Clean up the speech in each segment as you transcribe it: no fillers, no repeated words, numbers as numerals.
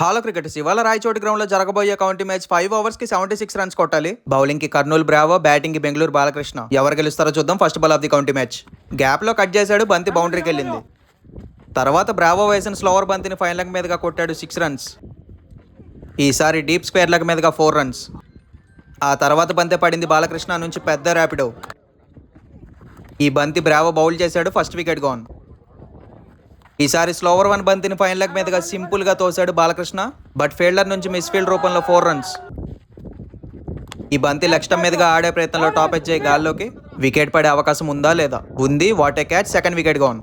Hello cricketers, ఇవాళ Rayachoti ground లో జరగబోయే కౌంటీ మ్యాచ్ 5 overs కి 76 రన్స్ కొట్టాలి. బౌలింగ్ కి కర్నూలు బ్రావో, బ్యాటింగ్ కి బెంగళూరు బాలకృష్ణ. ఎవరు గెలుస్తారో చూద్దాం. First ball of the county match gap లో కట్ చేశాడు, బంతి బౌండరీకి వెళ్ళింది. తర్వాత బ్రావో వేసిన స్లోవర్ బంతిని ఫైన్ లెగ్ మీదుగా కొట్టాడు, 6 runs. ఈసారి డీప్ స్క్వేర్ లెగ్ మీదుగా 4 runs. ఆ తర్వాత బంతి పడింది బాలకృష్ణ నుంచి పెద్ద ర్యాపిడో. ఈ బంతి బ్రావో బౌల్ చేశాడు, ఫస్ట్ వికెట్ గోన్. ఈసారి స్లోవర్ 1 బంతిని ఫైన్ లెగ్ మీదుగా సింపుల్ గా తోశాడు బాలకృష్ణ, బట్ ఫీల్డర్ నుంచి మిస్ఫీల్డ్ రూపంలో 4 runs. ఈ బంతి లెగ్ స్టంప్ మీదుగా ఆడే ప్రయత్నంలో టాప్ ఎడ్జ్ అయ్యి గాల్లోకి. వికెట్ పడే అవకాశం ఉందా లేదా? ఉంది. What a catch, second wicket gone.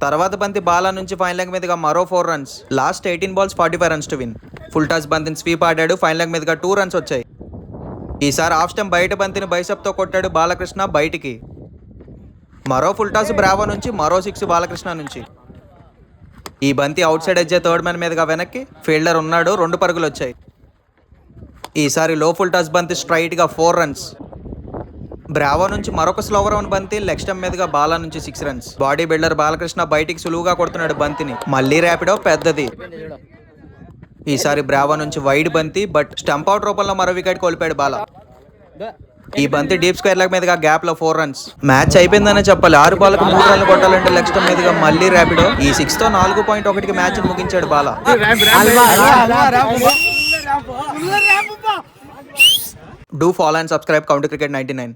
తర్వాత బంతి బాలా నుంచి ఫైన్ లెగ్ మీదుగా మరో 4 runs. Last 18 balls 45 runs to win. Full toss బంతిని స్వీప్ ఆడాడు, ఫైన్ లెగ్ మీదుగా 2 runs వచ్చాయి. ఈసారి ఆఫ్ స్టంప్ బయట బంతిని బైసెప్ తో కొట్టాడు బాలకృష్ణ, బయటికి. మరో ఫుల్ టాస్ బ్రావో నుంచి, మరో 6 బాలకృష్ణ నుంచి. ఈ బంతి out side edge third man మీదుగా వెనక్కి. ఫీల్డర్ ఉన్నాడు, 2 పరుగులు వచ్చాయి. ఈసారి లో ఫుల్ టాస్ బంతి స్ట్రైట్ గా 4 runs. బ్రావో నుంచి మరొక స్లోవర్ 1 బంతి లెగ్ స్టంప్ మీదుగా బాలా నుంచి 6 runs. బాడీ బిల్డర్ బాలకృష్ణ బయటికి సులువుగా కొడుతున్నాడు బంతిని. మళ్ళీ ర్యాపిడో పెద్దది. ఈసారి బ్రావో నుంచి వైడ్ బంతి, బట్ స్టంప్ అవుట్ రూపంలో మరో వికెట్ కోల్పోయాడు బాలా. ఈ బంతి డీప్ స్క్వేర్ లెగ్ మీదుగా గ్యాప్ లో 4 runs. మ్యాచ్ అయిపోయిందనే చెప్పాలి. 6 బాల్కు 3 runs కొట్టాలంటే లెగ్ స్టంప్ మీదుగా మళ్ళీ ర్యాపిడో. ఈ 6 తో 4.1కి మ్యాచ్ ముగించాడు Bala. Do follow and subscribe county cricket 99.